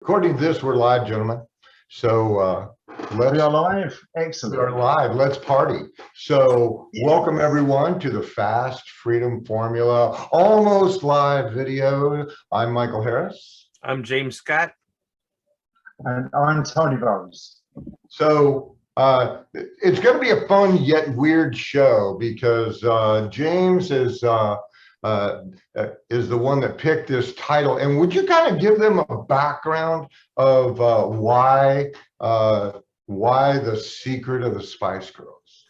According to this, we're live, gentlemen. So we are live. we Excellent. are live. Let's party. So welcome everyone to the Fast Freedom Formula almost live video. I'm Michael Harris. I'm James Scott. And I'm Tony Rose. So it's going to be a fun yet weird show because James is the one that picked this title. And would you kind of give them a background of why the secret of the Spice Girls?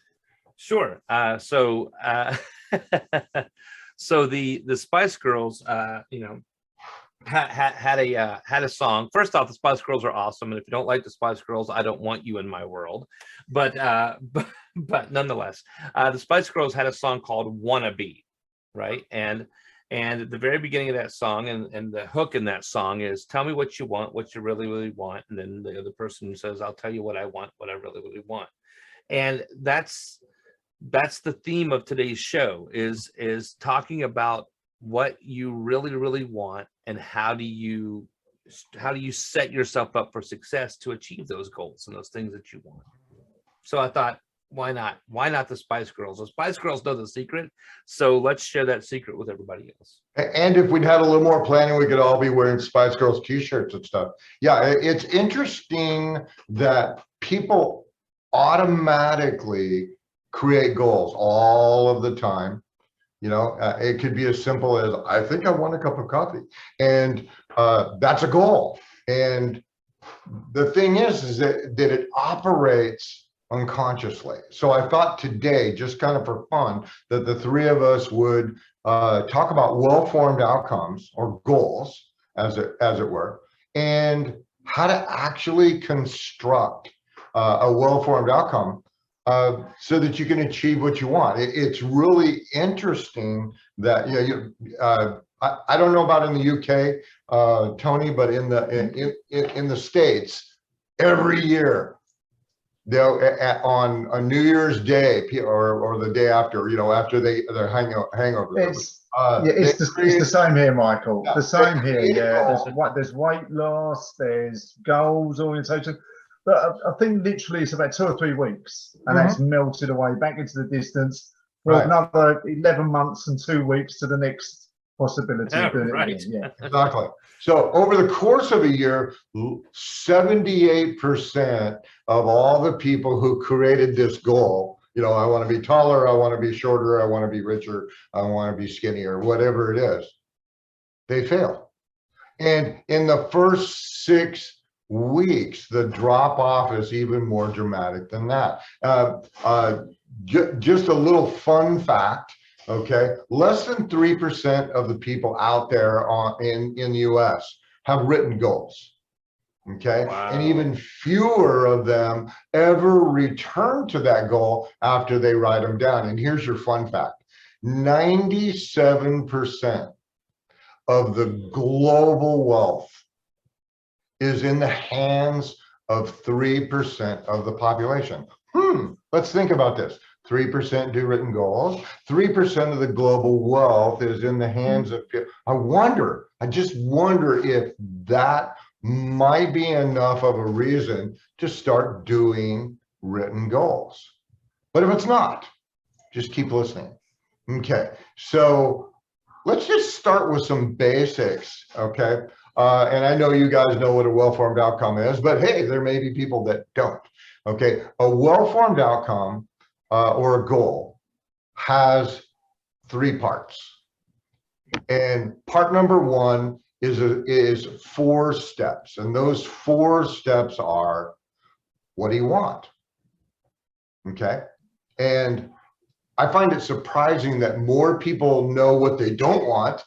Sure. So the Spice Girls, had a song. First off, the Spice Girls are awesome, and if you don't like the Spice Girls, I don't want you in my world. But nonetheless, the Spice Girls had a song called "Wanna Be," right? And at the very beginning of that song, and the hook in that song is, "Tell me what you want, what you really, really want," and then the other person says, "I'll tell you what I want, what I really, really want." And that's the theme of today's show, is talking about what you really, really want and how do you set yourself up for success to achieve those goals and those things that you want. So I thought, why not the Spice Girls? The Spice Girls know the secret, so let's share that secret with everybody else. And if we'd had a little more planning, we could all be wearing Spice Girls t-shirts and stuff. Yeah, it's interesting that people automatically create goals all of the time. You know, it could be as simple as, I think I want a cup of coffee, and that's a goal. And the thing is that it operates unconsciously. So I thought today, just kind of for fun, that the three of us would talk about well-formed outcomes, or goals, as it were, and how to actually construct a well-formed outcome so that you can achieve what you want. It's really interesting that I don't know about in the UK, Tony, but in the States, every year they'll on New Year's Day or the day after, after their hangover. It's the same here, Michael. Yeah, the same here. Yeah, there's weight loss, there's goals orientation. But I think literally it's about 2 or 3 weeks, and that's melted away back into the distance for another 11 months and 2 weeks to the next possibility of doing it again. Yeah, exactly. So over the course of a year, 78% of all the people who created this goal, I want to be taller, I want to be shorter, I want to be richer, I want to be skinnier, whatever it is, they fail. And in the first 6 weeks, the drop off is even more dramatic than that. Just a little fun fact, okay? Less than 3% of the people out there in the US have written goals, okay? Wow. And even fewer of them ever return to that goal after they write them down. And here's your fun fact: 97% of the global wealth is in the hands of 3% of the population. Let's think about this. 3% do written goals. 3% of the global wealth is in the hands of people. I just wonder if that might be enough of a reason to start doing written goals. But if it's not, just keep listening. Okay, so let's just start with some basics, okay? And I know you guys know what a well-formed outcome is, but hey, there may be people that don't. Okay, a well-formed outcome or a goal has 3 parts. And part number 1 is 4 steps. And those 4 steps are, what do you want? Okay, and I find it surprising that more people know what they don't want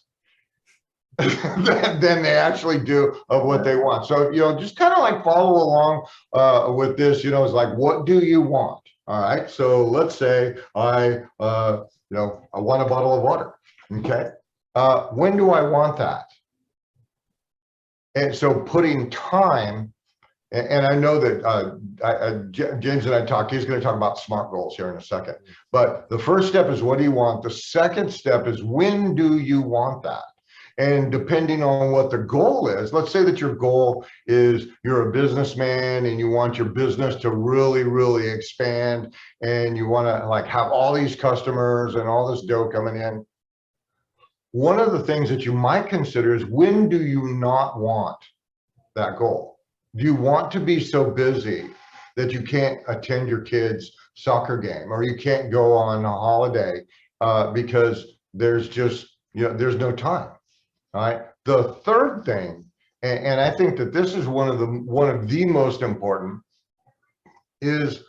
than they actually do of what they want. So, just kind of like follow along with this, it's like, what do you want? All right. So let's say I want a bottle of water. Okay. When do I want that? And so putting time, and I know that James and I talked, he's going to talk about SMART goals here in a second. But the first step is, what do you want? The second step is, when do you want that? And depending on what the goal is, let's say that your goal is you're a businessman and you want your business to really, really expand, and you want to like have all these customers and all this dough coming in. One of the things that you might consider is, when do you not want that goal? Do you want to be so busy that you can't attend your kid's soccer game, or you can't go on a holiday because there's just, there's no time? All right. The third thing, and I think that this is one of the most important, is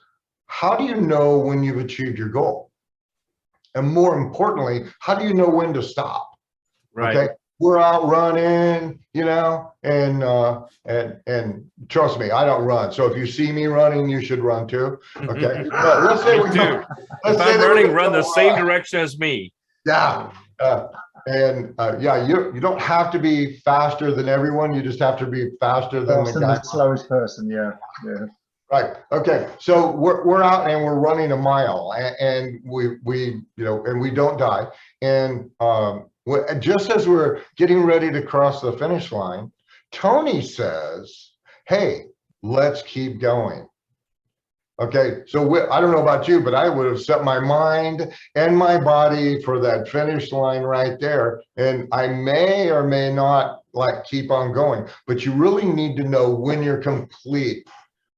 how do you know when you've achieved your goal? And more importantly, how do you know when to stop? Right. Okay. We're out running, and trust me, I don't run. So if you see me running, you should run too. Okay. But let's say Me too. If I'm running, run the same direction as me. Yeah. You don't have to be faster than everyone. You just have to be faster than the slowest person. Yeah. Right. Okay. So we're out and we're running a mile, and we don't die. And just as we're getting ready to cross the finish line, Tony says, "Hey, let's keep going." Okay. So I don't know about you, but I would have set my mind and my body for that finish line right there. And I may or may not like keep on going, but you really need to know when you're complete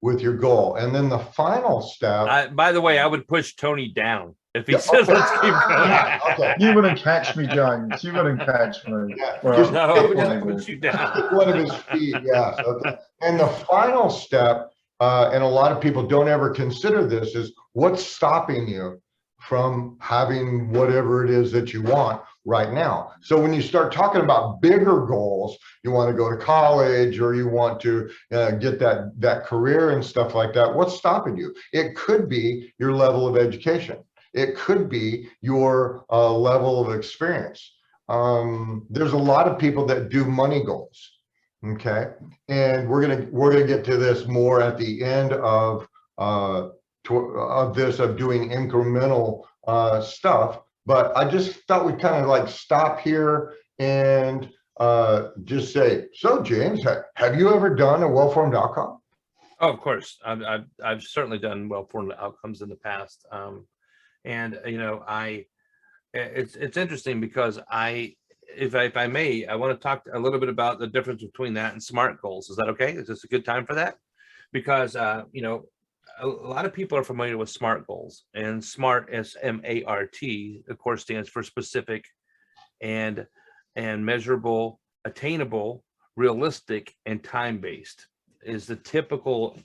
with your goal. And then the final step. By the way, I would push Tony down if he says, "Let's keep going." Okay. You wouldn't catch me, James. You wouldn't catch me. Yeah. Well, No, I would just put you down. One of his feet. Yes. Okay. And the final step, and a lot of people don't ever consider this, is what's stopping you from having whatever it is that you want right now. So when you start talking about bigger goals, you want to go to college, or you want to get that career and stuff like that, what's stopping you? It could be your level of education. It could be your level of experience. There's a lot of people that do money goals. Okay, and we're gonna get to this more at the end of doing incremental stuff. But I just thought we'd kind of like stop here and just say, so James, have you ever done a well-formed outcome? Oh, of course. I've certainly done well-formed outcomes in the past. And it's interesting because if I may, I want to talk a little bit about the difference between that and SMART goals. Is that okay? Is this a good time for that? Because a lot of people are familiar with SMART goals, and SMART, S-M-A-R-T, of course, stands for specific and measurable, attainable, realistic, and time-based is the typical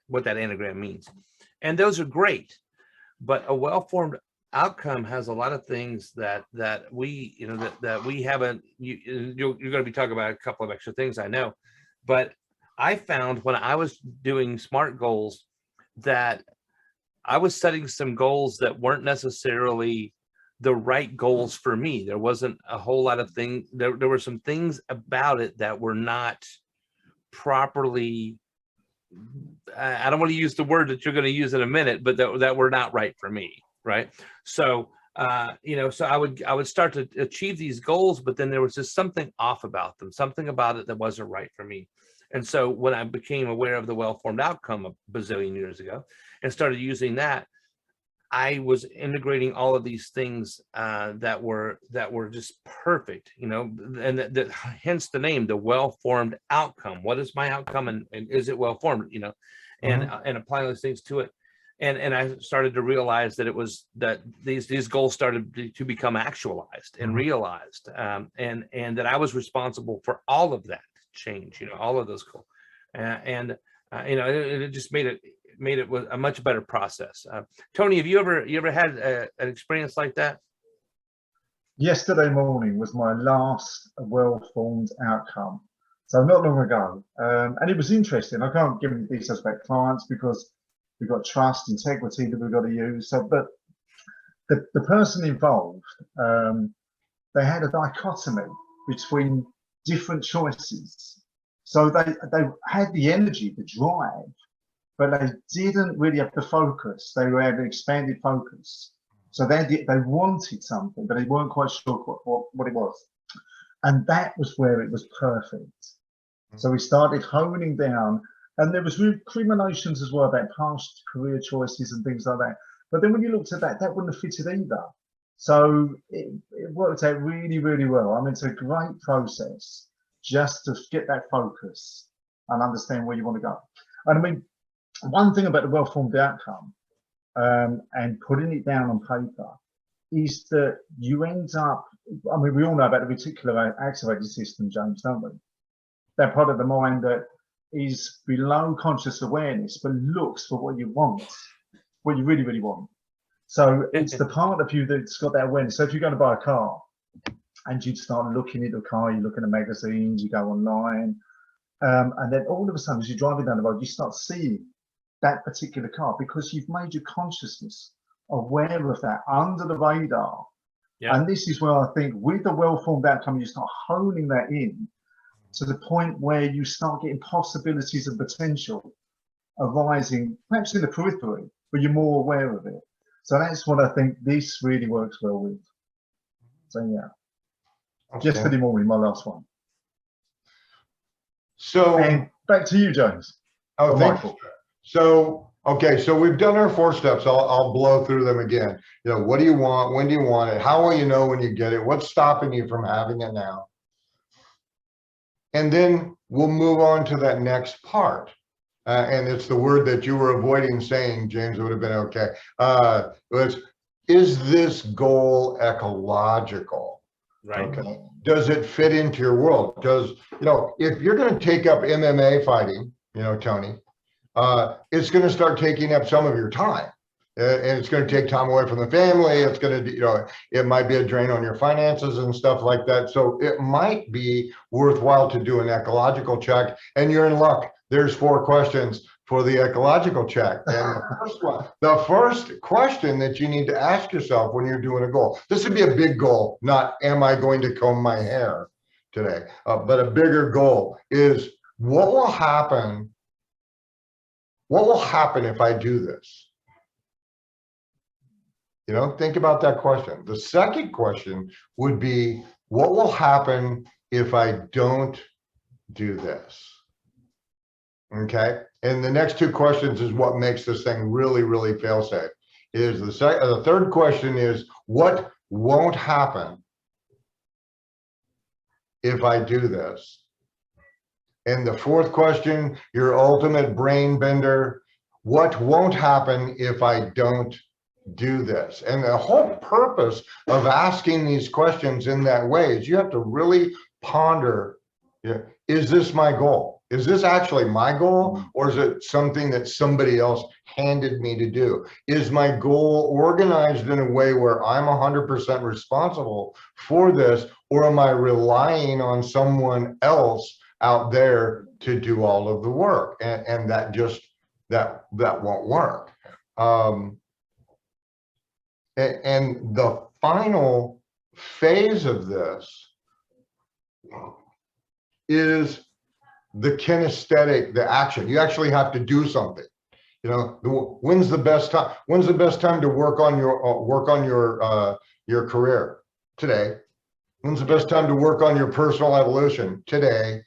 what that anagram means. And those are great, but a well-formed outcome has a lot of things that we haven't. You're going to be talking about a couple of extra things, I know, but I found when I was doing SMART goals that I was setting some goals that weren't necessarily the right goals for me. There wasn't a whole lot of things. There were some things about it that were not properly. I don't want to use the word that you're going to use in a minute, but that were not right for me. Right. So, so I would start to achieve these goals, but then there was just something off about them, something about it that wasn't right for me. And so when I became aware of the well-formed outcome a bazillion years ago and started using that, I was integrating all of these things that were just perfect, and hence the name, the well-formed outcome. What is my outcome, and is it well-formed, and applying those things to it. And I started to realize that it was that these goals started to become actualized and realized, and that I was responsible for all of that change, all of those goals, it just made it was a much better process. Tony, have you ever had an experience like that? Yesterday morning was my last well-formed outcome, so not long ago, and it was interesting. I can't give any details about clients because we've got trust, integrity that we've got to use. So, but the person involved, they had a dichotomy between different choices. So they had the energy, the drive, but they didn't really have the focus. They were having expanded focus. So they wanted something, but they weren't quite sure what it was. And that was where it was perfect. So we started honing down, and there was recriminations as well about past career choices and things like that. But then when you looked at that, that wouldn't have fitted either. So it worked out really, really well. I mean, it's a great process just to get that focus and understand where you want to go. And I mean, one thing about the well-formed outcome and putting it down on paper is that you end up, I mean, we all know about the reticular activated system, James, don't we? That part of the mind that is below conscious awareness, but looks for what you want, what you really, really want. So it's the part of you that's got that awareness. So if you're going to buy a car and you start looking at the car, you look at the magazines, you go online, and then all of a sudden, as you're driving down the road, you start seeing that particular car because you've made your consciousness aware of that under the radar. Yeah. And this is where I think with the well-formed outcome, you start honing that in to the point where you start getting possibilities of potential arising, perhaps in the periphery, but you're more aware of it. So that's what I think this really works well with. So yeah, okay. Just anymore, my last one. So and back to you, James. Oh, Michael. So okay, so we've done our 4 steps. I'll blow through them again. You know, what do you want? When do you want it? How will you know when you get it? What's stopping you from having it now? And then we'll move on to that next part. And it's the word that you were avoiding saying, James, would have been okay. Is this goal ecological? Right. Okay. Does it fit into your world? Does, you know, if you're going to take up MMA fighting, you know, Tony, it's going to start taking up some of your time. And it's going to take time away from the family. It's going to, you know, it might be a drain on your finances and stuff like that. So it might be worthwhile to do an ecological check, and you're in luck. There's 4 questions for the ecological check. And the first question that you need to ask yourself when you're doing a goal, this would be a big goal, not am I going to comb my hair today, but a bigger goal is what will happen? What will happen if I do this? You know, think about that question. The second question would be, what will happen if I don't do this? Okay. And the next 2 questions is what makes this thing really, really fail safe. Is the third question is, what won't happen if I do this? And the 4th question, your ultimate brain bender, what won't happen if I don't do this? And the whole purpose of asking these questions in that way is you have to really ponder, you know, is this my goal? Is this actually my goal, or is it something that somebody else handed me to do? Is my goal organized in a way where I'm 100% responsible for this, or am I relying on someone else out there to do all of the work? And that just, that won't work. And the final phase of this is the kinesthetic, the action. You actually have to do something. You know, when's the best time? When's the best time to work on your career? Today. When's the best time to work on your personal evolution? Today.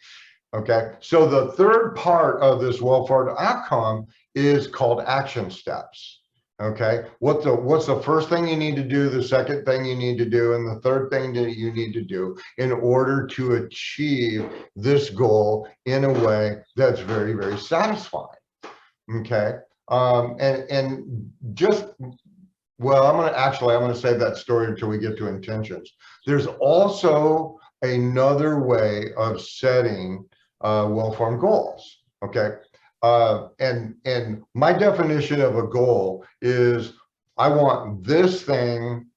Okay. So the third part of this well-formed outcome is called action steps. Okay, what's the first thing you need to do, the second thing you need to do, and the third thing that you need to do in order to achieve this goal in a way that's very, very satisfying? Okay, and just, well, I'm gonna save that story until we get to intentions. There's also another way of setting well-formed goals. Okay. And my definition of a goal is I want this thing,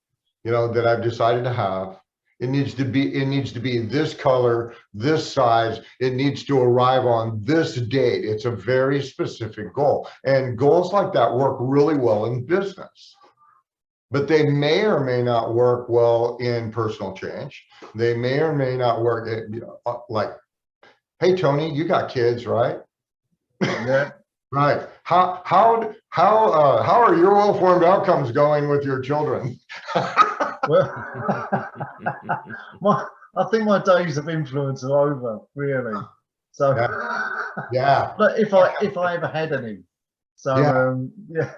you know, that I've decided to have. It needs to be this color, this size. It needs to arrive on this date. It's a very specific goal. And goals like that work really well in business, but they may or may not work well in personal change. They may or may not work at, you know, like, hey, Tony, you got kids, right? Yeah. Right. How are your well-formed outcomes going with your children? Well, I think my days of influence are over, really. So, Yeah. but if I ever had any, so Yeah. yeah.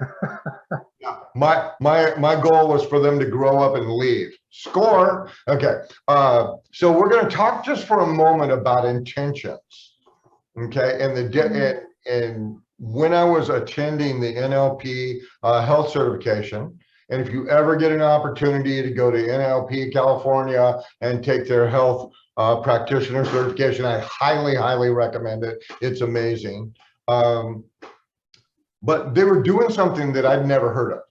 My goal was for them to grow up and leave. Score. Okay. So we're going to talk just for a moment about intentions. Okay. And when I was attending the NLP health certification, and if you ever get an opportunity to go to NLP California and take their health practitioner certification, I highly recommend it. It's amazing. But they were doing something that I'd never heard of.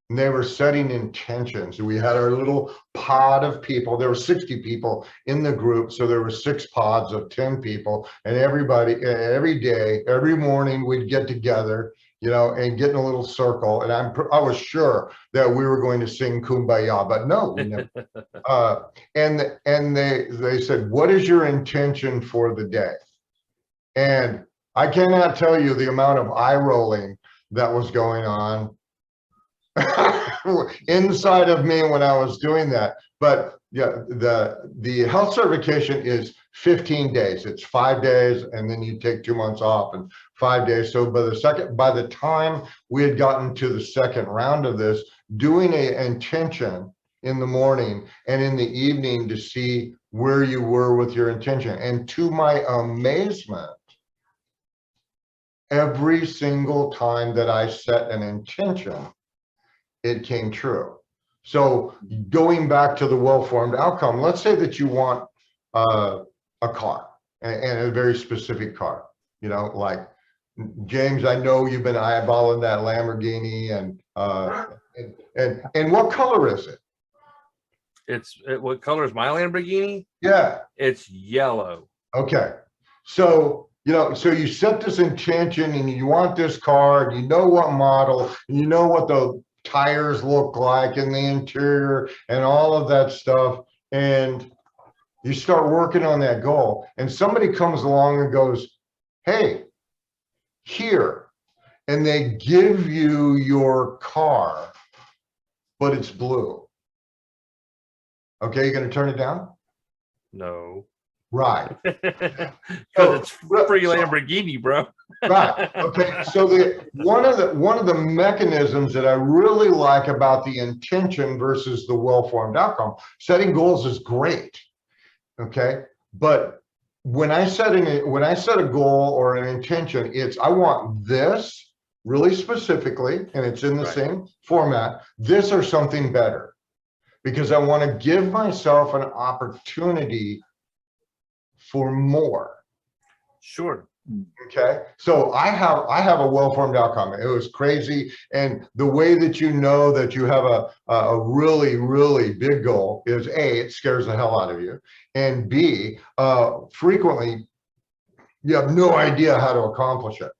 And they were setting intentions. We had our little pod of people. There were 60 people in the group, so there were 6 pods of 10 people. And everybody, every day, every morning, we'd get together, and get in a little circle. And I was sure that we were going to sing Kumbaya, but no, we never. And they said, "What is your intention for the day?" And I cannot tell you the amount of eye rolling that was going on inside of me when I was doing that. But yeah, the health certification is 15 days. It's 5 days, and then you take 2 months off and 5 days. So by the time we had gotten to the second round of this, doing an intention in the morning and in the evening to see where you were with your intention. And to my amazement, every single time that I set an intention, it came true. So going back to the well-formed outcome, let's say that you want a car, and a very specific car, like James, I know you've been eyeballing that Lamborghini, and what color is it? What color is my Lamborghini? Yeah. It's yellow. Okay. So, so you set this intention and you want this car, and you know what model, and you know what the tires look like in the interior and all of that stuff. And you start working on that goal, and somebody comes along and goes, "Hey, here," and they give you your car, but it's blue. Okay, you're going to turn it down? No. Right. Because it's So- free Lamborghini, bro. Right. Okay. So one of the mechanisms that I really like about the intention versus the well-formed outcome, setting goals is great. Okay. But when I set a goal or an intention, it's I want this really specifically, and it's in the same format, this or something better, because I want to give myself an opportunity for more. Sure. Okay, so I have a well-formed outcome. It was crazy, and the way that you know that you have a really big goal is A, it scares the hell out of you, and B, frequently you have no idea how to accomplish it.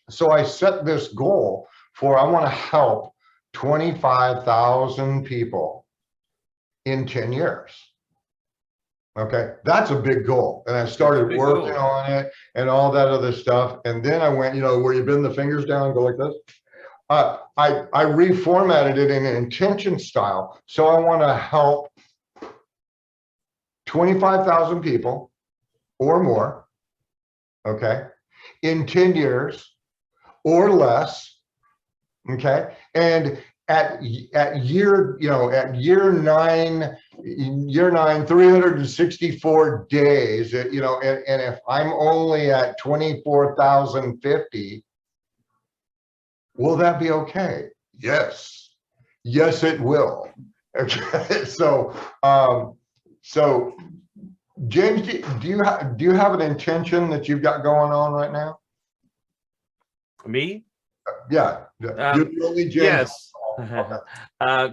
So I set this goal for I want to help 25,000 people in 10 years. Okay, that's a big goal. And I started working on it and all that other stuff. And then I went, where you bend the fingers down and go like this. I reformatted it in an intention style. So I want to help 25,000 people or more, okay, in 10 years or less, okay? And at year 9, 364 days, and if I'm only at 24,050, will that be okay? Yes, it will. Okay, so James, do you have an intention that you've got going on right now? Me? Yeah, you're the only James. Yes.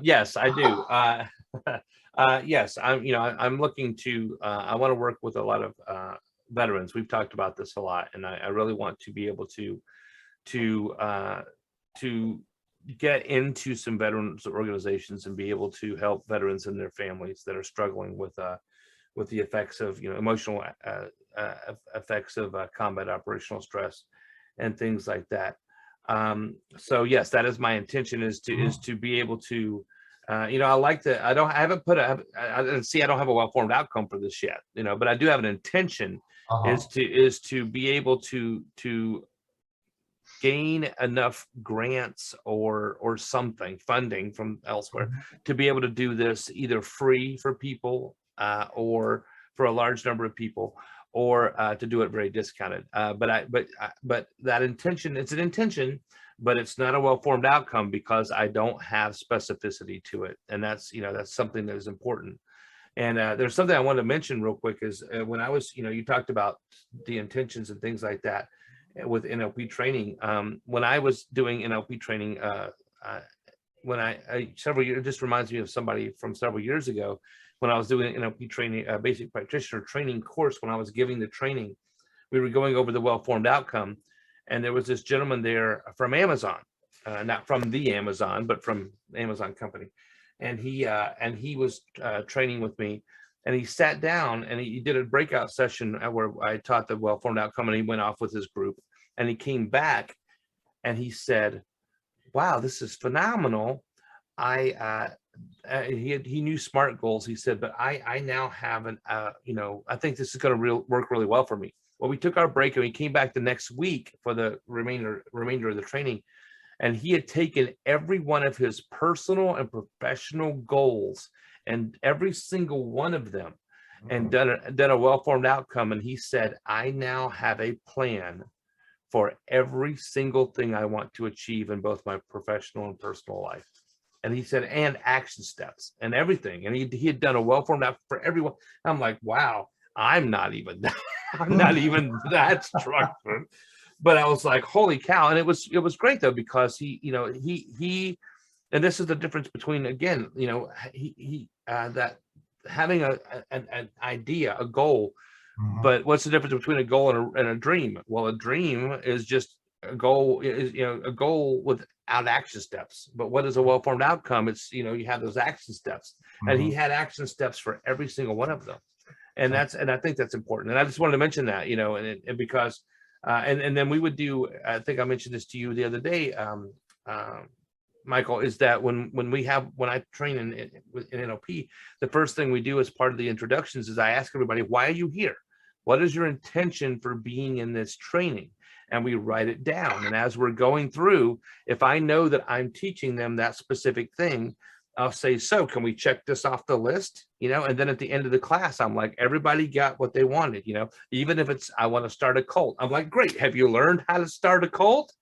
Yes, I do. Yes, I'm looking to. I want to work with a lot of veterans. We've talked about this a lot, and I really want to be able to get into some veterans organizations and be able to help veterans and their families that are struggling with the effects of emotional effects of combat operational stress and things like that. So yes, that is my intention, is to be able to I like to, I haven't put see, I don't have a well-formed outcome for this yet, but I do have an intention is to be able to gain enough grants or something funding from elsewhere to be able to do this either free for people or for a large number of people, or to do it very discounted. But that intention, it's an intention, but it's not a well-formed outcome because I don't have specificity to it. And that's something that is important. And there's something I wanted to mention real quick is when I was, you talked about the intentions and things like that with NLP training. When I was doing NLP training, when I several years, it just reminds me of somebody from several years ago when I was doing NLP training, basic practitioner training course. When I was giving the training, we were going over the well-formed outcome, and there was this gentleman there from Amazon, not from the Amazon, but from Amazon company, and he was training with me. And he sat down and he did a breakout session where I taught the well-formed outcome, and he went off with his group, and he came back and he said, wow, this is phenomenal. He knew SMART goals. He said, but I now have I think this is going to work really well for me. Well, we took our break and we came back the next week for the remainder of the training. And he had taken every one of his personal and professional goals and every single one of them and done a well-formed outcome. And he said, I now have a plan for every single thing I want to achieve in both my professional and personal life. And he said, and action steps and everything. And he had done a well-formed outcome for everyone. I'm like, wow, I'm not even that structured. But I was like, holy cow. And it was great though, because he and this is the difference between, again, that having an idea, a goal, but what's the difference between a goal and a dream? Well, a dream is just a goal, is a goal without action steps. But what is a well-formed outcome? It's, you have those action steps, and he had action steps for every single one of them. And I think that's important. And I just wanted to mention that, and because, and then we would do, I think I mentioned this to you the other day, Michael, is that when I train in NLP, the first thing we do as part of the introductions is I ask everybody, why are you here? What is your intention for being in this training? And we write it down. And as we're going through, if I know that I'm teaching them that specific thing, I'll say, so can we check this off the list? And then at the end of the class, I'm like, everybody got what they wanted, even if it's, I want to start a cult. I'm like, great. Have you learned how to start a cult?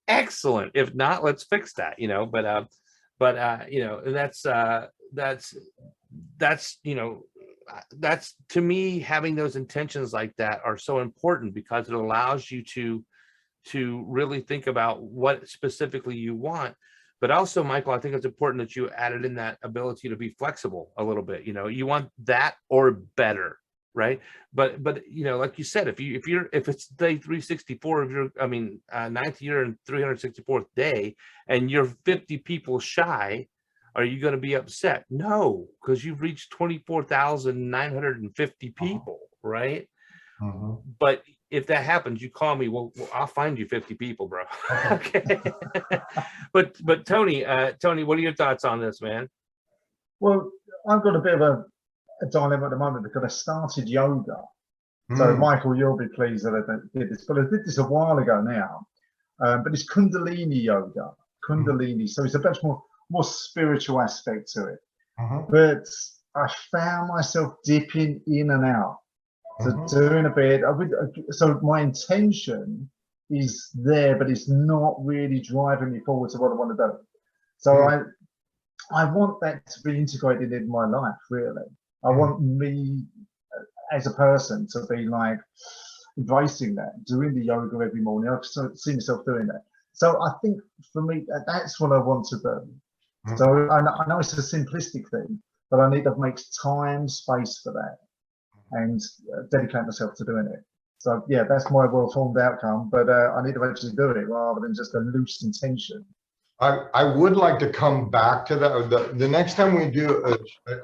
Excellent. If not, let's fix that, that's to me, having those intentions like that are so important because it allows you to really think about what specifically you want. But also, Michael, I think it's important that you added in that ability to be flexible a little bit. You want that or better, right? But like you said, if it's day 364 of your, 9th year and 364th day, and you're 50 people shy, are you going to be upset? No, because you've reached 24,950 people, right? But if that happens, you call me. Well, I'll find you 50 people, bro. Okay. But Tony, what are your thoughts on this, man? Well, I've got a bit of a dilemma at the moment because I started yoga. So Michael, you'll be pleased that I did this, but I did this a while ago now. But it's Kundalini yoga, So it's a much more spiritual aspect to it. But I found myself dipping in and out. So doing a bit, so my intention is there, but it's not really driving me forward to what I want to do. So I want that to be integrated in my life, really. I want me as a person to be like embracing that, doing the yoga every morning. I can see myself doing that. So I think for me, that's what I want to do. So I know it's a simplistic thing, but I need to make time, space for that, and dedicate myself to doing it. So yeah, that's my well-formed outcome, but I need to actually do it rather than just a loose intention. I would like to come back to that. The next time we do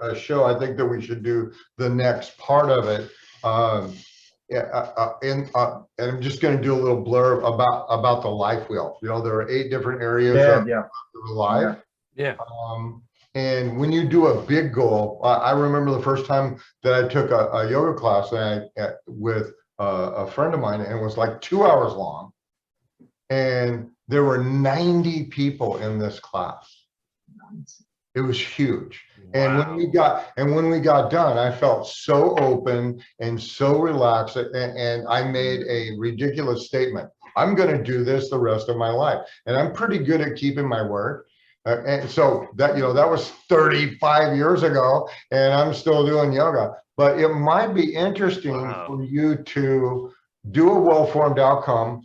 a show, I think that we should do the next part of it. And I'm just going to do a little blurb about the life wheel. There are 8 different areas of the life. Yeah. And when you do a big goal, I remember the first time that I took a yoga class with a friend of mine, and it was like 2 hours long. And there were 90 people in this class. It was huge. And Wow. when we got done, I felt so open and so relaxed, and I made a ridiculous statement. I'm going to do this the rest of my life, and I'm pretty good at keeping my word. And so that, that was 35 years ago, and I'm still doing yoga. But it might be interesting for you to do a well-formed outcome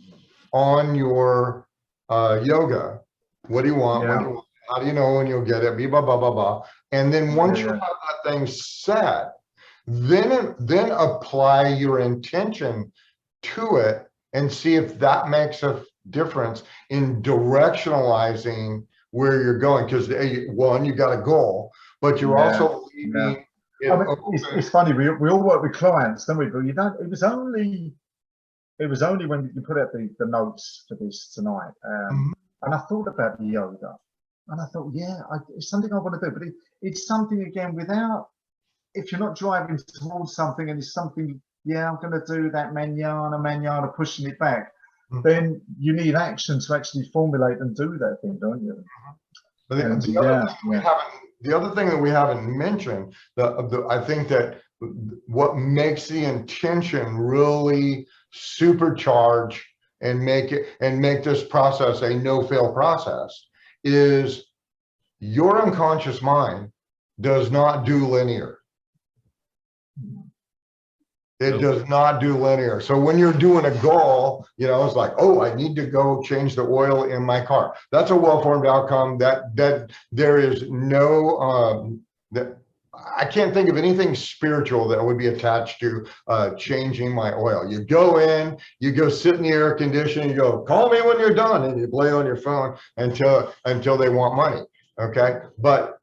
on your yoga. What do you want? Yeah. When do you want? How do you know when you'll get it? Blah, blah, blah, blah. And then once you have that thing set, then apply your intention to it and see if that makes a difference in directionalizing where you're going. Because one, you got a goal, but you're also leaving it open. It's funny, we all work with clients, don't we? But you don't, it was only when you put out the notes for this tonight, and I thought about the yoga, and I thought, yeah, it's something I want to do, but it's something, again, without, if you're not driving towards something and it's something, yeah, I'm going to do that manana, pushing it back, then you need action to actually formulate and do that thing, don't you? But the other thing that we haven't mentioned, I think that what makes the intention really supercharge and make this process a no-fail process is your unconscious mind does not do linear. It does not do linear. So when you're doing a goal, it's like, oh, I need to go change the oil in my car. That's a well-formed outcome. That there is no I can't think of anything spiritual that would be attached to changing my oil. You go in, you go sit in the air conditioning, you go, call me when you're done, and you play on your phone until they want money. Okay, but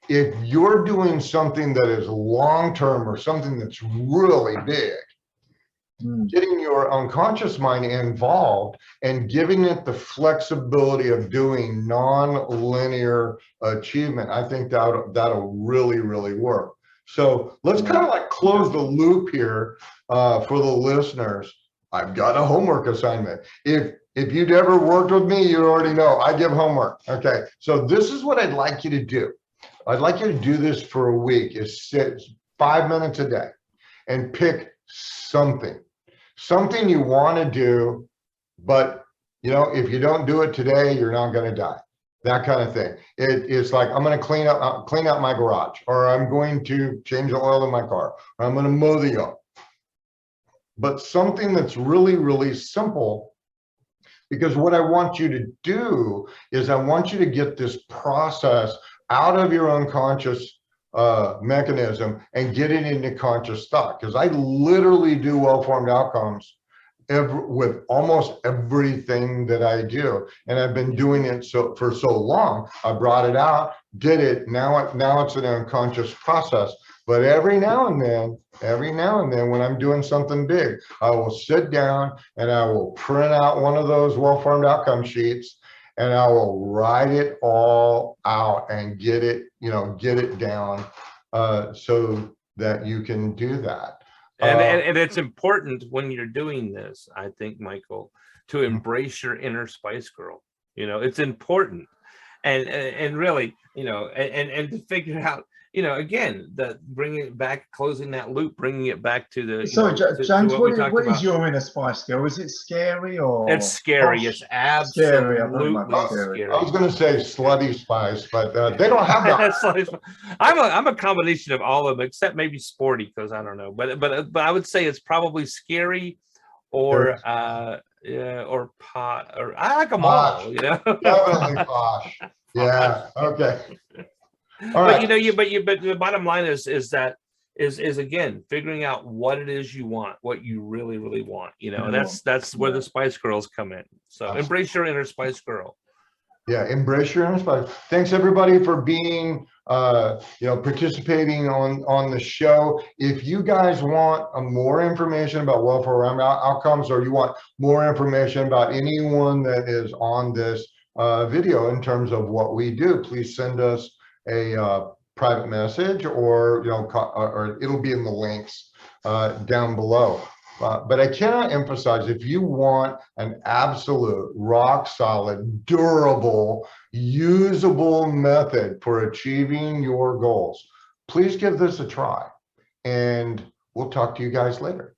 if you're doing something that is long-term or something that's really big, getting your unconscious mind involved and giving it the flexibility of doing non-linear achievement, I think that'll really, really work. So let's kind of like close the loop here for the listeners. I've got a homework assignment. If you'd ever worked with me, you already know I give homework. Okay, so this is what I'd like you to do. I'd like you to do this for a week, is sit 5 minutes a day and pick something you want to do, but if you don't do it today, you're not going to die. That kind of thing. It's like, I'm going to clean out my garage, or I'm going to change the oil in my car, or I'm going to mow the yard. But something that's really, really simple, because what I want you to do is I want you to get this process out of your unconscious mechanism and get it into conscious thought. Because I literally do well-formed outcomes with almost everything that I do, and I've been doing it for so long. I brought it out, did it. Now it's an unconscious process. But every now and then, when I'm doing something big, I will sit down and I will print out one of those well-formed outcome sheets, and I will write it all out and get it down so that you can do that. And it's important when you're doing this, I think, Michael, to embrace your inner spice girl. It's important, and really, and to figure out, again, bringing it back, closing that loop, bringing it back to the. Sorry, James, what is your inner spice girl? Is it scary or? It's scary. It's absolutely scary. I was going to say slutty spice, but they don't have that. I'm a combination of all of them, except maybe sporty, because I don't know. But I would say it's probably scary, or or pot, or I like them all. Definitely posh. Yeah. Okay. All right. But the bottom line is again figuring out what it is you want, what you really, really want. And that's where the Spice Girls come in. So embrace your inner Spice Girl. Yeah, embrace your inner spice. Thanks everybody for being participating on the show. If you guys want more information about Wellformed Outcomes, or you want more information about anyone that is on this video in terms of what we do, please send us private message, or or it'll be in the links down below. But I cannot emphasize, if you want an absolute rock solid, durable, usable method for achieving your goals, please give this a try, and we'll talk to you guys later.